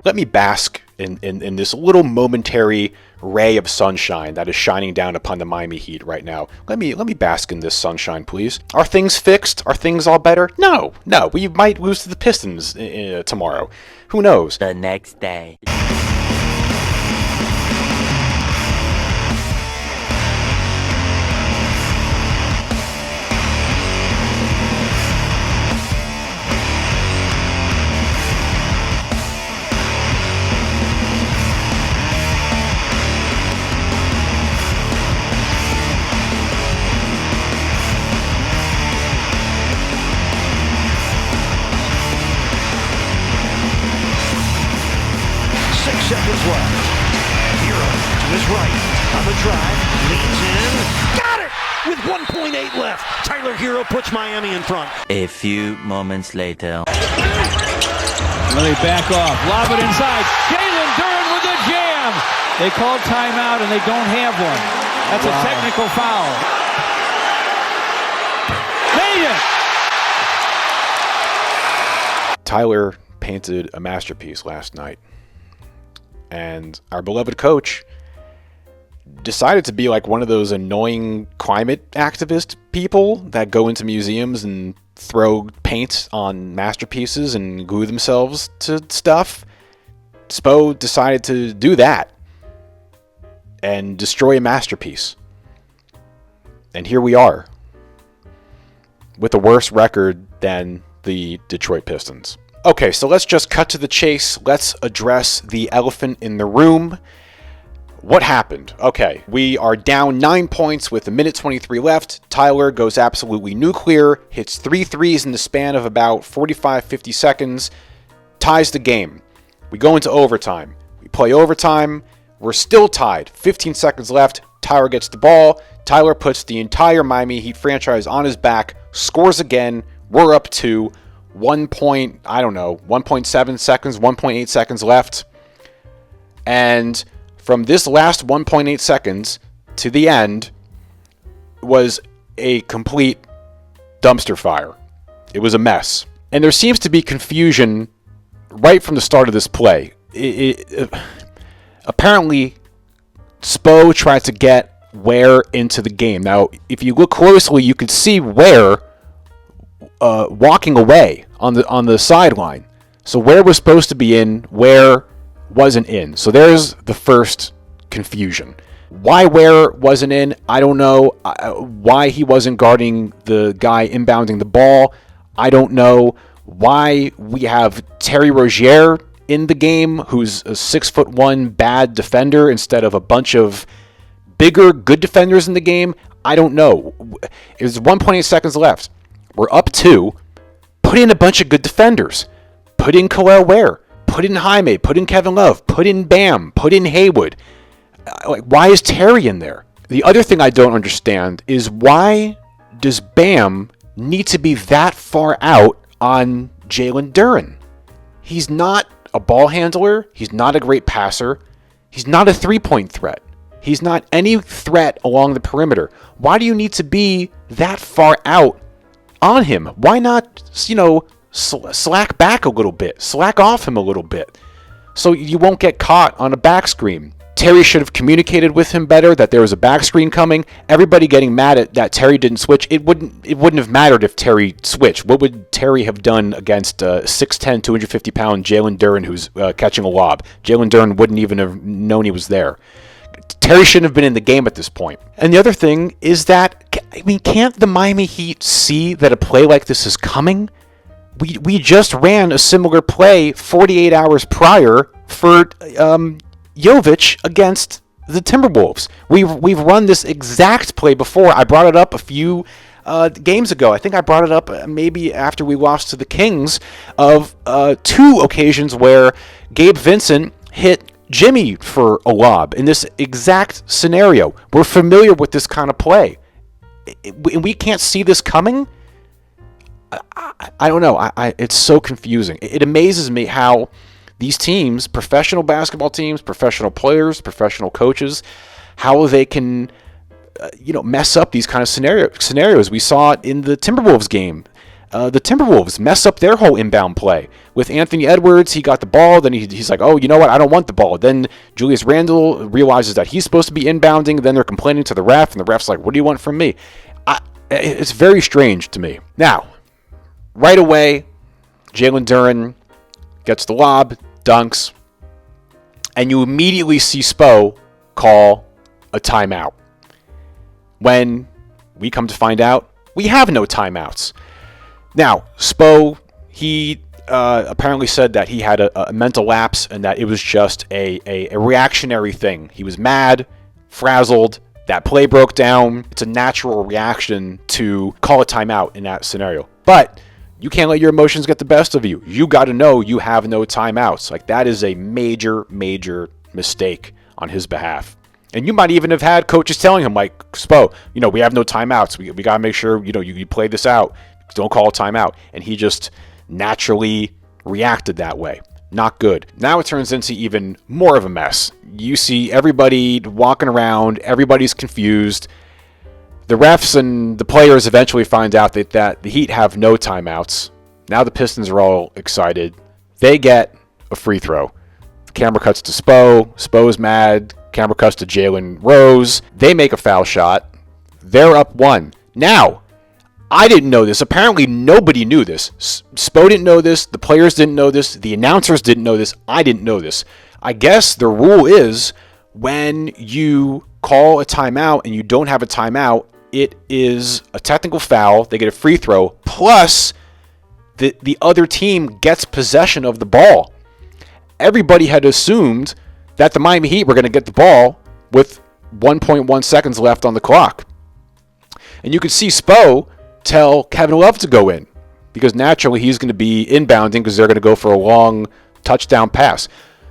Let me bask in this little momentary ray of sunshine that is shining down upon the Miami Heat right now. Let me bask in this sunshine, please. Are things fixed? Are things all better? No. We might lose to the Pistons tomorrow. Who knows? The next day. 6 seconds left. Herro to his right. On the drive. Leans in. Got it! With 1.8 left. Tyler Herro puts Miami in front. A few moments later. Let me back off. Lob it inside. Jalen Duren with the jam. They called timeout and they don't have one. That's a technical foul. Made it! Tyler painted a masterpiece last night. And our beloved coach decided to be like one of those annoying climate activist people that go into museums and throw paint on masterpieces and glue themselves to stuff. Spo decided to do that and destroy a masterpiece. And here we are with a worse record than the Detroit Pistons. Okay, so let's just cut to the chase. Let's address the elephant in the room. What happened? Okay, we are down 9 points with 1:23 left. Tyler goes absolutely nuclear, hits 3 threes in the span of about 45-50 seconds, ties the game. We go into overtime. We play overtime. We're still tied. 15 seconds left. Tyler gets the ball. Tyler puts the entire Miami Heat franchise on his back, scores again. We're up to 1.7 seconds, 1.8 seconds left. And from this last 1.8 seconds to the end was a complete dumpster fire. It was a mess. And there seems to be confusion right from the start of this play. Apparently, Spo tried to get Ware into the game. Now, if you look closely, you could see Ware walking away on the sideline. So Ware was supposed to be in, Ware wasn't in. So there's the first confusion. Why Ware wasn't in, I don't know. Why he wasn't guarding the guy inbounding the ball, I don't know. Why we have Terry Rozier in the game, who's a 6'1" bad defender instead of a bunch of bigger good defenders in the game, I don't know. There's 1.8 seconds left. We're up 2. Put in a bunch of good defenders. Put in Khalil Ware. Put in Jaime. Put in Kevin Love. Put in Bam. Put in Haywood. Why is Terry in there? The other thing I don't understand is why does Bam need to be that far out on Jalen Duren? He's not a ball handler. He's not a great passer. He's not a three-point threat. He's not any threat along the perimeter. Why do you need to be that far out on him? Why not, slack back a little bit, slack off him a little bit, so you won't get caught on a back screen? Terry should have communicated with him better that there was a back screen coming. Everybody getting mad at that Terry didn't switch. It wouldn't have mattered if Terry switched. What would Terry have done against 6'10", 250-pound Jalen Duren who's catching a lob? Jalen Duren wouldn't even have known he was there. Terry shouldn't have been in the game at this point. And the other thing is that, can't the Miami Heat see that a play like this is coming? We just ran a similar play 48 hours prior for Jovic against the Timberwolves. We've run this exact play before. I brought it up a few games ago. I think I brought it up maybe after we lost to the Kings of 2 occasions where Gabe Vincent hit Jimmy for a lob in this exact scenario. We're familiar with this kind of play. We can't see this coming? I don't know. It's so confusing. It amazes me how these teams, professional basketball teams, professional players, professional coaches, how they can mess up these kind of scenarios. We saw it in the Timberwolves game. the Timberwolves mess up their whole inbound play. With Anthony Edwards, he got the ball, then he's like, oh, you know what, I don't want the ball. Then Julius Randle realizes that he's supposed to be inbounding, then they're complaining to the ref, and the ref's like, what do you want from me? It's very strange to me. Now, right away, Jalen Duren gets the lob, dunks, and you immediately see Spo call a timeout. When we come to find out, we have no timeouts. Now, Spo, he apparently said that he had a mental lapse and that it was just a reactionary thing. He was mad, frazzled, that play broke down. It's a natural reaction to call a timeout in that scenario. But you can't let your emotions get the best of you. You got to know you have no timeouts. Like, that is a major, major mistake on his behalf. And you might even have had coaches telling him, like, Spo, we have no timeouts. We got to make sure, you play this out. Don't call a timeout. And he just naturally reacted that way. Not good. Now it turns into even more of a mess. You see everybody walking around. Everybody's confused. The refs and the players eventually find out that the Heat have no timeouts. Now the Pistons are all excited. They get a free throw. The camera cuts to Spo. Spo's mad. Camera cuts to Jalen Rose. They make a foul shot. They're up 1. Now, I didn't know this. Apparently, nobody knew this. Spo didn't know this. The players didn't know this. The announcers didn't know this. I didn't know this. I guess the rule is when you call a timeout and you don't have a timeout, it is a technical foul. They get a free throw. Plus, the other team gets possession of the ball. Everybody had assumed that the Miami Heat were going to get the ball with 1.1 seconds left on the clock. And you could see Spo tell Kevin Love to go in because naturally he's going to be inbounding because they're going to go for a long touchdown pass.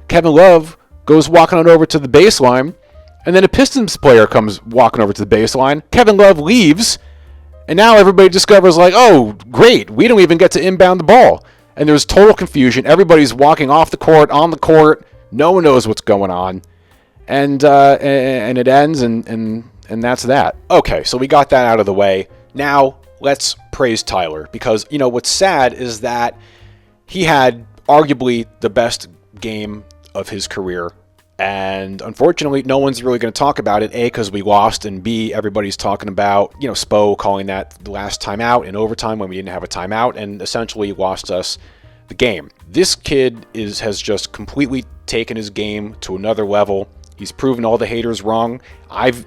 Kevin Love goes walking on over to the baseline, and then a Pistons player comes walking over to the baseline. Kevin Love leaves, and now everybody discovers, like, oh, great, we don't even get to inbound the ball. And there's total confusion. Everybody's walking off the court, on the court. No one knows what's going on. And it ends, and that's that. Okay, so we got that out of the way. Now, let's praise Tyler, because, what's sad is that he had arguably the best game of his career, and unfortunately, no one's really going to talk about it, A, because we lost, and B, everybody's talking about, Spo calling that the last timeout in overtime when we didn't have a timeout, and essentially lost us the game. This kid has just completely taken his game to another level. He's proven all the haters wrong. I've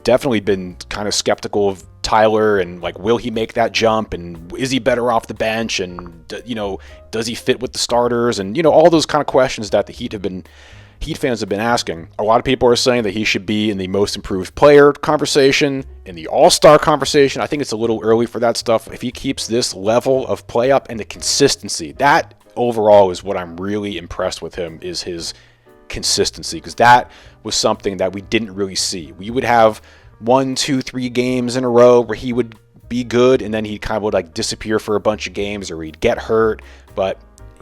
definitely been kind of skeptical of Tyler and, like, will he make that jump, and is he better off the bench, and does he fit with the starters, and all those kind of questions that the Heat fans have been asking. A lot of people are saying that he should be in the most improved player conversation, in the all-star conversation. I think it's a little early for that stuff. If he keeps this level of play up and the consistency, that overall is what I'm really impressed with him, is his consistency, because that was something that we didn't really see. We would have 1, 2, 3 games in a row where he would be good, and then he kind of would, like, disappear for a bunch of games, or he'd get hurt, but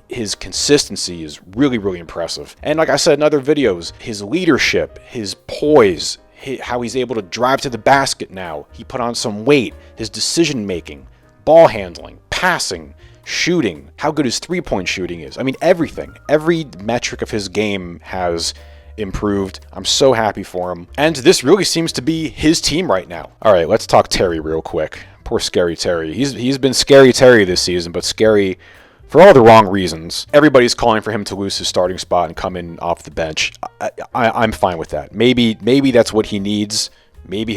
his consistency is really, really impressive. And like I said in other videos, his leadership, his poise, how he's able to drive to the basket now. He put on some weight. His decision making, ball handling, passing, shooting, how good his three-point shooting is. I mean, everything. Every metric of his game has improved. I'm so happy for him. And this really seems to be his team right now. All right, let's talk Terry real quick. Poor Scary Terry. He's been Scary Terry this season, but scary for all the wrong reasons. Everybody's calling for him to lose his starting spot and come in off the bench. I'm fine with that. Maybe that's what he needs. Maybe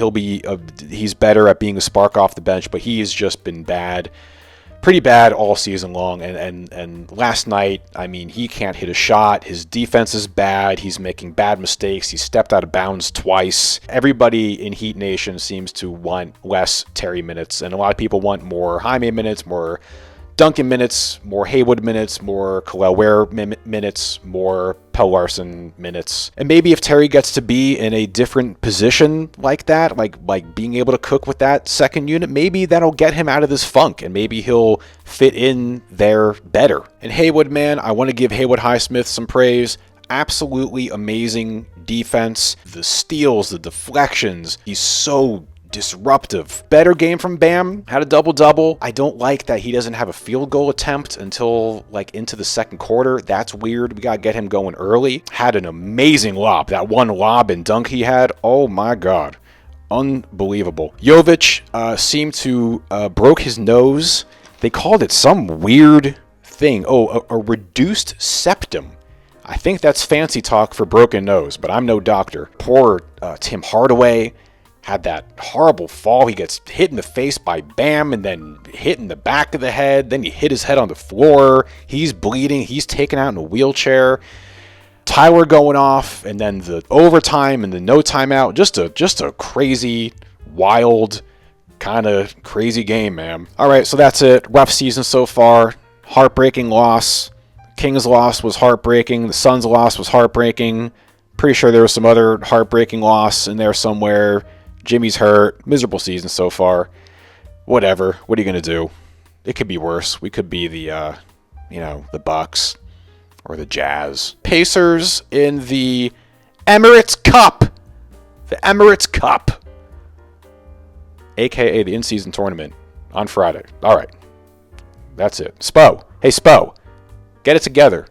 he's better at being a spark off the bench, but he has just been bad. Pretty bad all season long, and last night, I mean, he can't hit a shot. His defense is bad. He's making bad mistakes. He stepped out of bounds twice. Everybody in Heat Nation seems to want less Terry minutes, and a lot of people want more Jaime minutes, more Duncan minutes, more Haywood minutes, more Khalil Ware minutes, more Pell Larson minutes. And maybe if Terry gets to be in a different position like that, like being able to cook with that second unit, maybe that'll get him out of this funk, and maybe he'll fit in there better. And Haywood, man, I want to give Haywood Highsmith some praise. Absolutely amazing defense. The steals, the deflections. He's so disruptive. Better game from Bam. Had a double-double. I don't like that he doesn't have a field goal attempt until like into the second quarter. That's weird. We got to get him going early. Had an amazing lob. That one lob and dunk he had. Oh my God. Unbelievable. Jovic seemed to broke his nose. They called it some weird thing. Oh, a reduced septum. I think that's fancy talk for broken nose, but I'm no doctor. Poor Tim Hardaway had that horrible fall. He gets hit in the face by Bam and then hit in the back of the head. Then he hit his head on the floor. He's bleeding. He's taken out in a wheelchair. Tyler going off, and then the overtime and the no timeout. Just a crazy, wild, kind of crazy game, man. All right, so that's it. Rough season so far. Heartbreaking loss. Kings' loss was heartbreaking. The Suns' loss was heartbreaking. Pretty sure there was some other heartbreaking loss in there somewhere. Jimmy's hurt. Miserable season so far. Whatever. What are you going to do? It could be worse. We could be the Bucks or the Jazz. Pacers in the Emirates Cup. The Emirates Cup. AKA the in-season tournament on Friday. All right. That's it. Spo. Hey, Spo. Get it together.